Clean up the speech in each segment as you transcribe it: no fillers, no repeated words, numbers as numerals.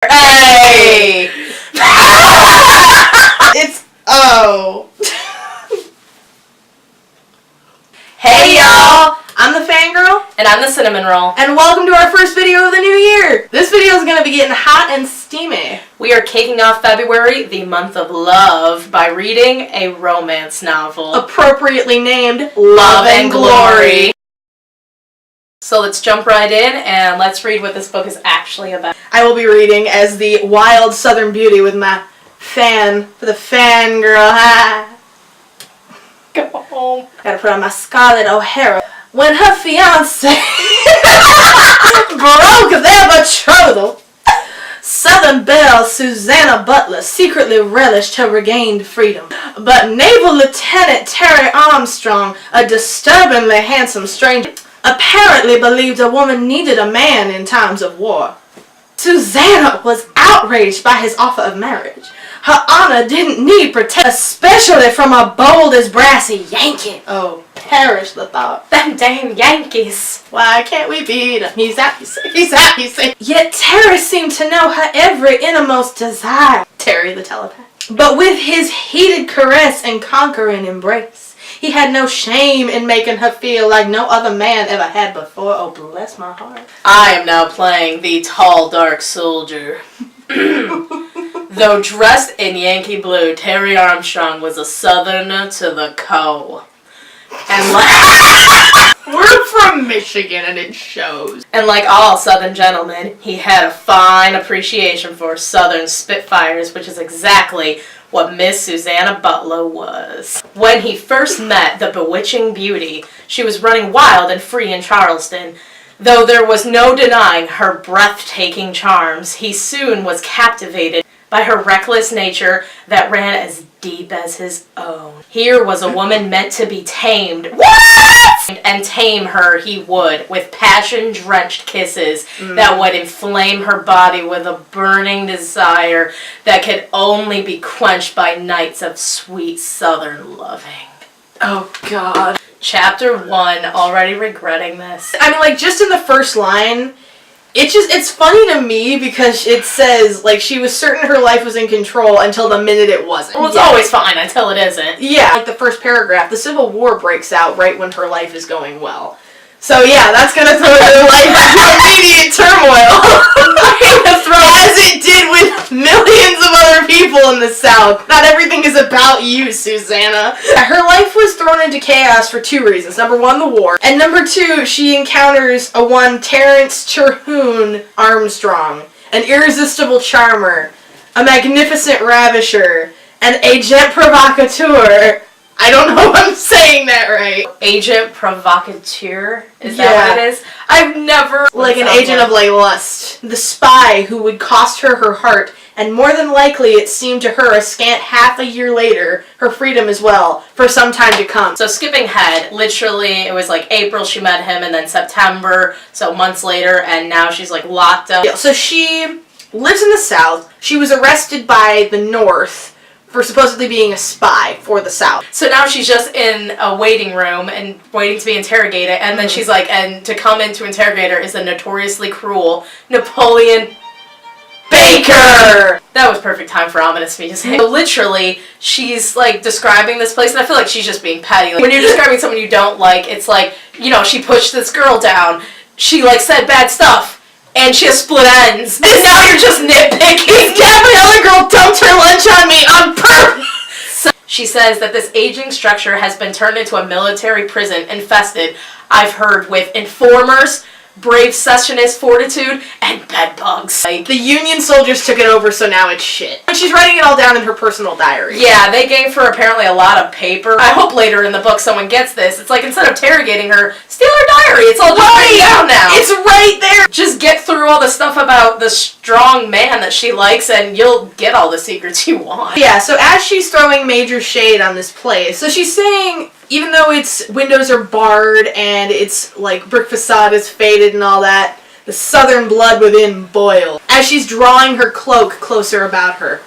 Hey! Hey y'all! I'm the Fangirl. And I'm the Cinnamon Roll. And welcome to our first video of the new year. This video is going to be getting hot and steamy. We are kicking off February, the month of love, by reading a romance novel. Appropriately named Love and Glory. So let's jump right in and let's read what this book is actually about. I will be reading as the wild southern beauty with my fan for the Fangirl. Go home. Gotta put on my Scarlett O'Hara. When her fiance broke their betrothal, Southern Belle Susanna Butler secretly relished her regained freedom. But Naval Lieutenant Terry Armstrong, a disturbingly handsome stranger, apparently believed a woman needed a man in times of war. Susanna was outraged by his offer of marriage. Her honor didn't need protection, especially from a bold as brassy Yankee. Oh, perish the thought. Them damn Yankees. Why can't we beat him? He's out, you say. He's out, you say. Yet Terry seemed to know her every innermost desire. Terry the telepath. But with his heated caress and conquering embrace, he had no shame in making her feel like no other man ever had before. Oh, bless my heart. I am now playing the tall, dark soldier. Though dressed in Yankee blue, Terry Armstrong was a southerner to the core. And we're from Michigan and it shows. And like all southern gentlemen, he had a fine appreciation for southern spitfires, which is exactly what Miss Susanna Butler was. When he first met the bewitching beauty, she was running wild and free in Charleston. Though there was no denying her breathtaking charms, he soon was captivated by her reckless nature that ran as deep as his own. Here was a woman meant to be tamed. What? And tame her he would, with passion-drenched kisses that would inflame her body with a burning desire that could only be quenched by nights of sweet southern loving. Oh, God. Chapter 1, already regretting this. I mean, like, just in the first line, it's funny to me because it says, like, she was certain her life was in control until the minute it wasn't. Well, it's always fine until it isn't. Yeah. Like the first paragraph, the Civil War breaks out right when her life is going well. So yeah, that's gonna throw her life into immediate turmoil. As it did with millions of other people in the South. Not everything is about you, Susanna. Her life was thrown into chaos for two reasons. Number one, the war. And number two, she encounters a one Terrence Terhune Armstrong, an irresistible charmer, a magnificent ravisher, an agent provocateur. I don't know if I'm saying that right. Agent provocateur? Is that what it is? I've never... Like an agent of, like, lust. The spy who would cost her her heart, and more than likely it seemed to her a scant half a year later, her freedom as well, for some time to come. So skipping ahead, literally it was like April she met him, and then September, so months later, and now she's like locked up. So she lives in the South. She was arrested by the North for supposedly being a spy for the South. So now she's just in a waiting room and waiting to be interrogated, and then she's like, and to come in to interrogate her is the notoriously cruel Napoleon Baker! That was perfect time for ominous me to say. So literally, she's like describing this place, and I feel like she's just being petty. Like, when you're describing someone you don't like, it's like, you know, she pushed this girl down, she like said bad stuff, and she has split ends. And now you're just nitpicking. Gabriella girl dumped her lunch on me on purpose! So she says that this aging structure has been turned into a military prison infested, I've heard, with informers, brave secessionist fortitude, and bedbugs. Like, the Union soldiers took it over, so now it's shit. And she's writing it all down in her personal diary. Yeah, they gave her apparently a lot of paper. I hope later in the book someone gets this. It's like, instead of interrogating her, steal her diary. It's all just written down now. It's right there. Just get through all the stuff about the strong man that she likes, and you'll get all the secrets you want. Yeah, so as she's throwing major shade on this place, so she's saying, even though its windows are barred and its like brick facade is faded and all that, the southern blood within boils as she's drawing her cloak closer about her.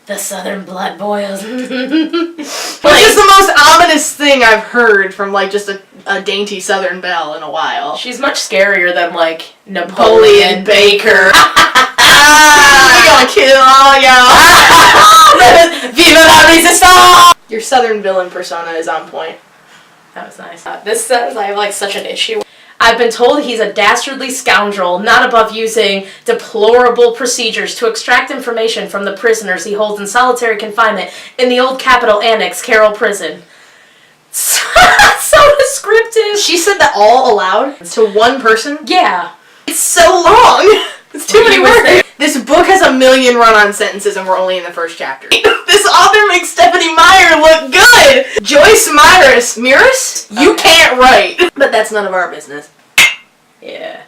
The southern blood boils. Which is the most ominous thing I've heard from, like, just a dainty southern belle in a while. She's much scarier than, like, Napoleon Baker. We're gonna kill all y'all. Viva la resistance! Your southern villain persona is on point. That was nice. This says I have, like, such an issue. I've been told he's a dastardly scoundrel, not above using deplorable procedures to extract information from the prisoners he holds in solitary confinement in the old Capitol Annex, Carroll Prison. So descriptive. She said that all aloud to one person? Yeah. It's so long. It's too many words. This book has 1 million run-on sentences and we're only in the first chapter. This author makes Stephanie Meyer look good! Joyce Myrus? You can't write. But that's none of our business. Yeah.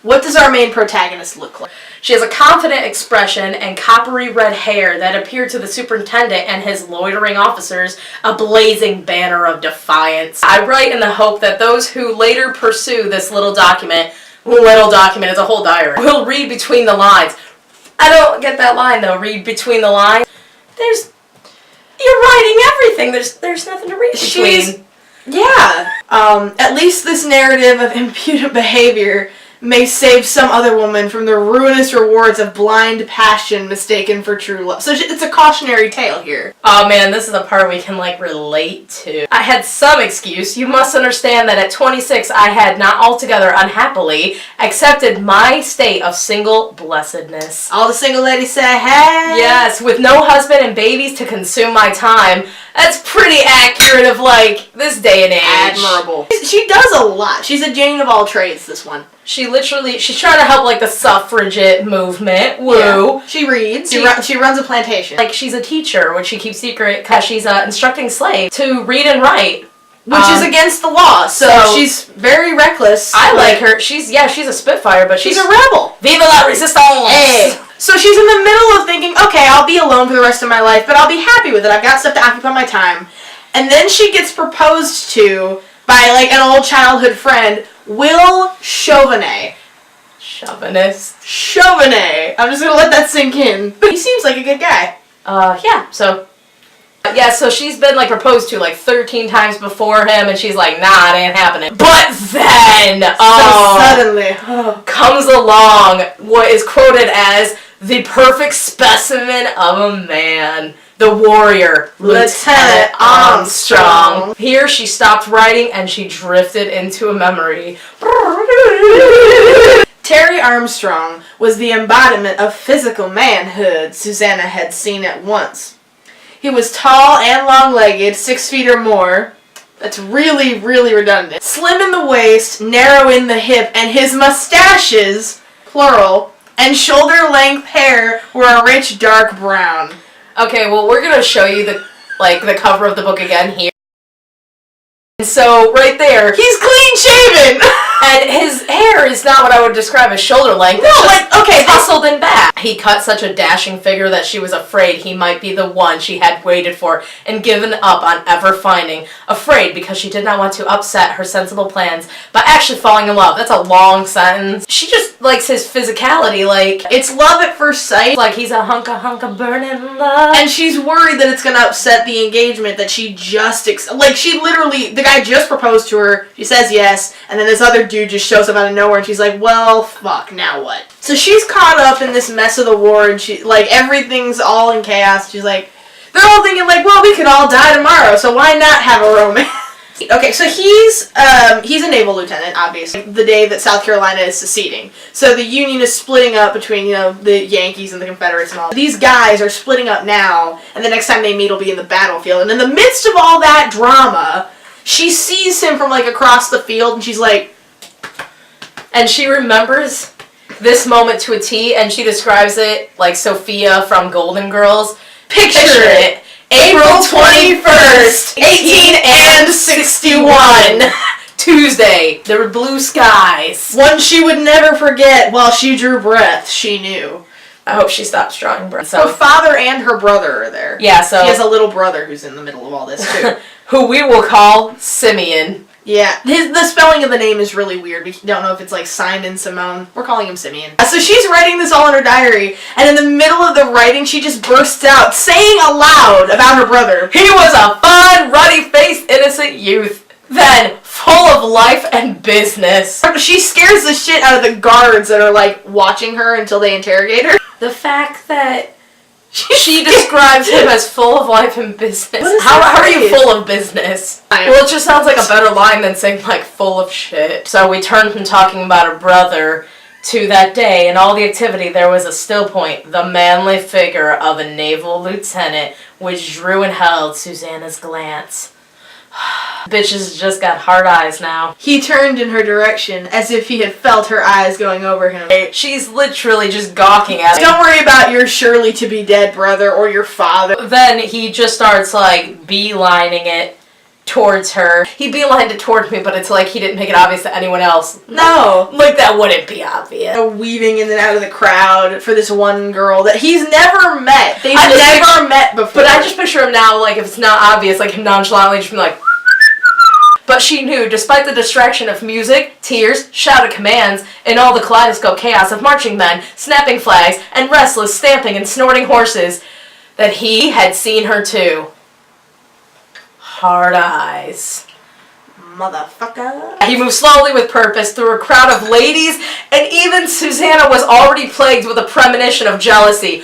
What does our main protagonist look like? She has a confident expression and coppery red hair that appeared to the superintendent and his loitering officers a blazing banner of defiance. I write in the hope that those who later pursue this little document is a whole diary, will read between the lines. I don't get that line though, read between the lines. You're writing everything, there's nothing to read between. Yeah. At least this narrative of impudent behavior may save some other woman from the ruinous rewards of blind passion mistaken for true love. So it's a cautionary tale here. Oh man, this is the part we can like relate to. I had some excuse. You must understand that at 26 I had not altogether unhappily accepted my state of single blessedness. All the single ladies say, hey. Yes, with no husband and babies to consume my time. That's pretty accurate of like this day and age. Admirable. She does a lot. She's a Jane of all trades, this one. She's trying to help like the suffragette movement. Woo. Yeah. She reads. She runs a plantation. Like she's a teacher, which she keeps secret because she's instructing slaves to read and write. Which is against the law, so she's very reckless. I like her. She's a Spitfire, but she's a rebel. Viva la resistance! Hey. So she's in the middle of thinking, okay, I'll be alone for the rest of my life, but I'll be happy with it. I've got stuff to occupy my time. And then she gets proposed to by like an old childhood friend, Will Chauvenet. Chauvenet. I'm just gonna let that sink in. But he seems like a good guy. Yeah. So she's been like proposed to like 13 times before him, and she's like, nah, it ain't happening. But then, suddenly, comes along what is quoted as the perfect specimen of a man. The warrior, Lieutenant Armstrong. Here she stopped writing and she drifted into a memory. Terry Armstrong was the embodiment of physical manhood Susanna had seen at once. He was tall and long-legged, 6 feet or more. That's really, really redundant. Slim in the waist, narrow in the hip, and his mustaches, plural, and shoulder-length hair were a rich dark brown. Okay, well, we're gonna show you the cover of the book again here. And so, right there, he's clean-shaven! And his hair is not what I would describe as shoulder length. No, okay, hustled in back. He cut such a dashing figure that she was afraid he might be the one she had waited for and given up on ever finding. Afraid because she did not want to upset her sensible plans by actually falling in love. That's a long sentence. She just likes his physicality, like... It's love at first sight. Like he's a hunk of burning love. And she's worried that it's gonna upset the engagement that she just... she literally... The guy just proposed to her, she says yes, and then this other dude just shows up out of nowhere and she's like, well, fuck, now what? So she's caught up in this mess of the war and she, like, everything's all in chaos. She's like, they're all thinking like, well, we could all die tomorrow, so why not have a romance? Okay, so he's a naval lieutenant, obviously, the day that South Carolina is seceding. So the Union is splitting up between, the Yankees and the Confederates and all. These guys are splitting up now, and the next time they meet will be in the battlefield. And in the midst of all that drama, she sees him from, like, across the field, and she's like... And she remembers this moment to a T, and she describes it like Sophia from Golden Girls. Picture it. April 21st, 1861. Tuesday. There were blue skies. One she would never forget while she drew breath, she knew. I hope she stops drawing breath. Her father and her brother are there. Yeah, so... She has a little brother who's in the middle of all this, too. Who we will call Simeon. Yeah, the spelling of the name is really weird. We don't know if it's like Simon, Simone. We're calling him Simeon. So she's writing this all in her diary, and in the middle of the writing, she just bursts out saying aloud about her brother. He was a fine, ruddy-faced, innocent youth, then full of life and business. She scares the shit out of the guards that are like watching her until they interrogate her. The fact that she describes him as full of life and business. How are you full of business? Well, it just sounds like a better line than saying, like, full of shit. So we turned from talking about her brother to that day. In all the activity, there was a still point, the manly figure of a naval lieutenant, which drew and held Susanna's glance. Bitches just got hard eyes now. He turned in her direction as if he had felt her eyes going over him. She's literally just gawking at him. Don't worry about your surely to be dead brother or your father. Then he just starts like beelining it towards her. He beelined it towards me, but it's like he didn't make it obvious to anyone else. No. Like that wouldn't be obvious. Weaving in and out of the crowd for this one girl that he's never met. They've never met before. But I just picture him now, like if it's not obvious, like him nonchalantly just being like. But she knew, despite the distraction of music, tears, shouted commands, and all the kaleidoscope chaos of marching men, snapping flags, and restless stamping and snorting horses, that he had seen her too. Hard eyes. Motherfucker. He moved slowly with purpose through a crowd of ladies, and even Susanna was already plagued with a premonition of jealousy.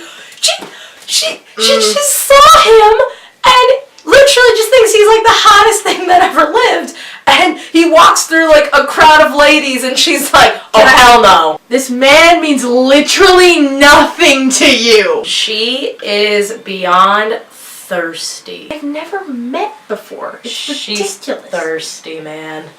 She just saw him, and literally just thinks he's like the hottest thing that ever lived. And he walks through like a crowd of ladies and she's like, oh hell no. This man means literally nothing to you. She is beyond thirsty. I've never met before. It's ridiculous. She's thirsty, man.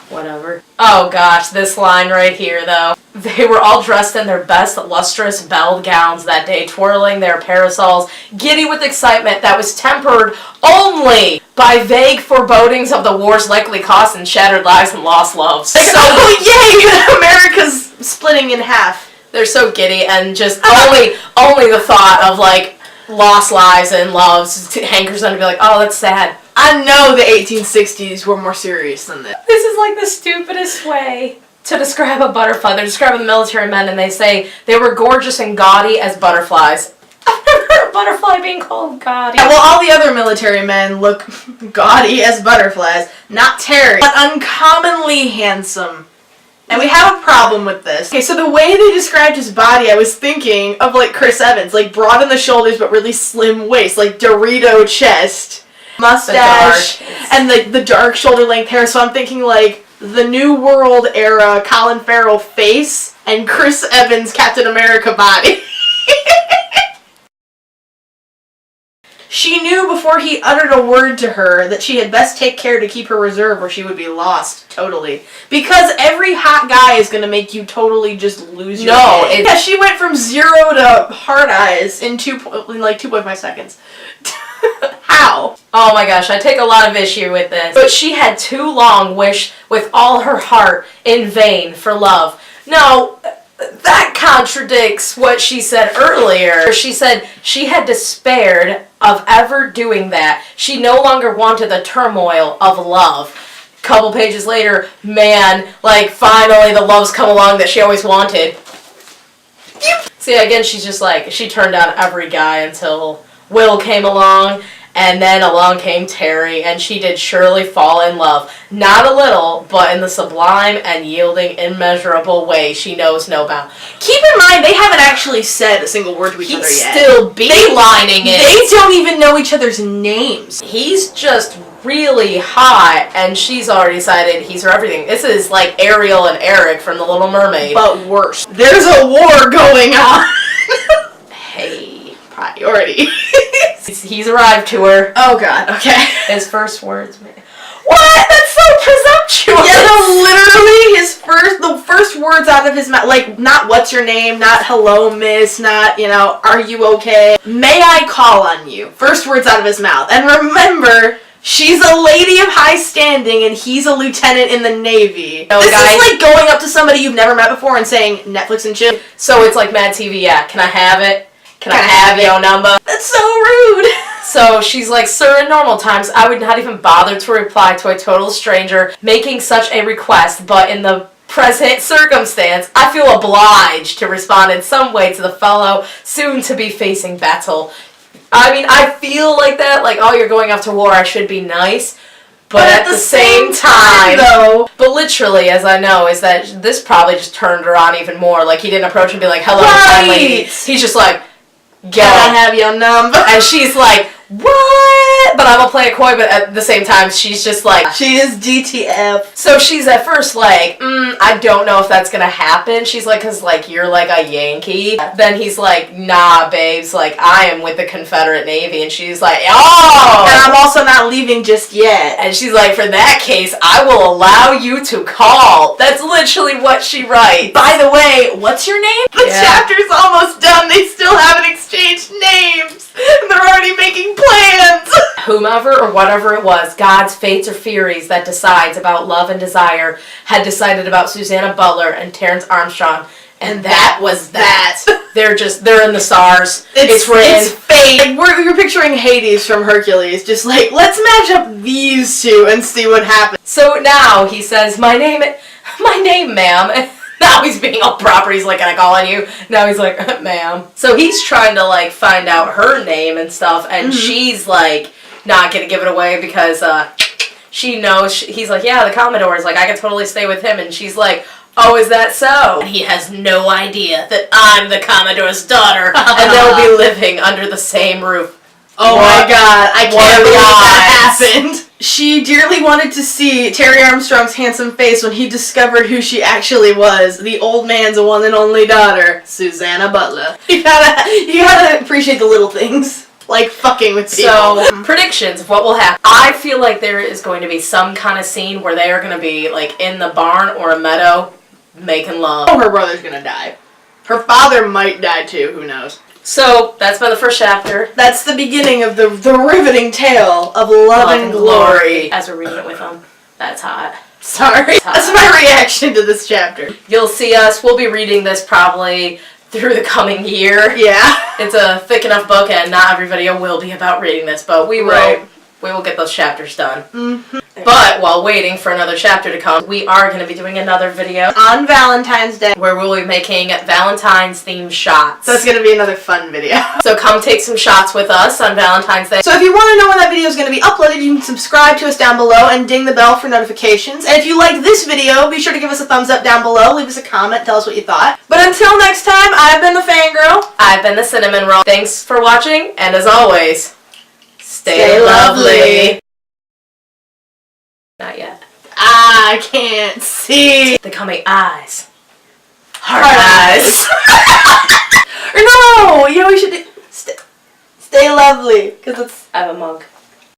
Whatever. Oh gosh, this line right here though. They were all dressed in their best lustrous bell gowns that day, twirling their parasols, giddy with excitement that was tempered only by vague forebodings of the war's likely cost and shattered lives and lost loves. Like, oh yay! America's splitting in half. They're so giddy and just only the thought of like lost lives and loves hankers them to be like, oh, that's sad. I know the 1860s were more serious than this. This is like the stupidest way to describe a butterfly. They're describing the military men and they say they were gorgeous and gaudy as butterflies. I've never heard a butterfly being called gaudy. Yeah, well, all the other military men look gaudy as butterflies. Not Terry, but uncommonly handsome. And we have a problem with this. Okay, so the way they described his body, I was thinking of like Chris Evans, like broad in the shoulders but really slim waist, like Dorito chest, mustache, and like the dark shoulder length hair. So I'm thinking like the New World era Colin Farrell face and Chris Evans Captain America body. She knew before he uttered a word to her that she had best take care to keep her reserve or she would be lost, totally. Because every hot guy is going to make you totally just lose your head. Yeah, she went from 0 to hard eyes in like 2.5 seconds. How? Oh my gosh, I take a lot of issue with this. But she had too long wished with all her heart in vain for love. No, that contradicts what she said earlier. She said she had despaired of ever doing that. She no longer wanted the turmoil of love. Couple pages later, man, like finally the love's come along that she always wanted. See, again, she's just like, she turned down every guy until Will came along. And then along came Terry, and she did surely fall in love. Not a little, but in the sublime and yielding, immeasurable way she knows no bound. Keep in mind, they haven't actually said a single word to each other yet. He's still beelining it. They don't even know each other's names. He's just really hot, and she's already decided he's her everything. This is like Ariel and Eric from The Little Mermaid. But worse. There's a war going on. Hey. Priority. He's arrived to her. Oh god, okay. His first words, man. What? That's so presumptuous! Yeah, no, literally the first words out of his mouth, like, not what's your name, not hello miss, not, are you okay? May I call on you? First words out of his mouth. And remember, she's a lady of high standing and he's a lieutenant in the Navy. This is like going up to somebody you've never met before and saying, Netflix and chill. So it's like Mad TV, yeah. Can I have it? Can I have your number? That's so rude. So she's like, sir, in normal times, I would not even bother to reply to a total stranger making such a request, but in the present circumstance, I feel obliged to respond in some way to the fellow soon to be facing battle. I mean, I feel like that, like, oh, you're going off to war, I should be nice. But at the same time, though. But literally, as I know, is that this probably just turned her on even more. Like, he didn't approach and be like, hello, right. lady. He's just like, Can I have your number? And she's like, what? But I'm gonna play it coy, but at the same time, she's just like... She is DTF. So she's at first like, I don't know if that's gonna happen. She's like, cause like, you're like a Yankee. Then he's like, nah, babes, like, I am with the Confederate Navy. And she's like, oh! And I'm also not leaving just yet. And she's like, for that case, I will allow you to call. That's literally what she writes. By the way, what's your name? The chapter's almost done. They still haven't exchanged names. And they're already making plans. Whomever or whatever it was, God's fates or furies that decides about love and desire, had decided about Susanna Butler and Terrence Armstrong. And that was that. They're in the stars. It's written. It's fate. You're picturing Hades from Hercules. Just like, let's match up these two and see what happens. So now he says, my name, ma'am. Now he's being all proper. He's like, can I call on you? Now he's like, ma'am. So he's trying to like find out her name and stuff, and she's like not gonna give it away because she knows. He's like, yeah, the Commodore is like, I could totally stay with him, and she's like, oh, is that so? And he has no idea that I'm the Commodore's daughter, and they'll be living under the same roof. Oh my god, I can't believe that happened. She dearly wanted to see Terry Armstrong's handsome face when he discovered who she actually was, the old man's one and only daughter, Susanna Butler. You gotta appreciate the little things, like fucking with people. So, predictions of what will happen. I feel like there is going to be some kind of scene where they are going to be like in the barn or a meadow making love. Oh, her brother's gonna die. Her father might die too, who knows. So, that's been the first chapter. That's the beginning of the riveting tale of love and glory. As we're reading it with them. That's hot. Sorry. That's my reaction to this chapter. You'll see us. We'll be reading this probably through the coming year. Yeah. It's a thick enough book, and not every video will be about reading this, but we will. Right. We will get those chapters done. But while waiting for another chapter to come, we are going to be doing another video on Valentine's Day where we'll be making Valentine's themed shots. So it's going to be another fun video. So come take some shots with us on Valentine's Day. So if you want to know when that video is going to be uploaded, you can subscribe to us down below and ding the bell for notifications. And if you liked this video, be sure to give us a thumbs up down below, leave us a comment, tell us what you thought. But until next time, I've been the Fangirl. I've been the Cinnamon Roll. Thanks for watching, and as always, stay lovely. Not yet. I can't see. They call me eyes. Hard eyes. Or no, you know we should do, stay lovely, because it's... I have a mug.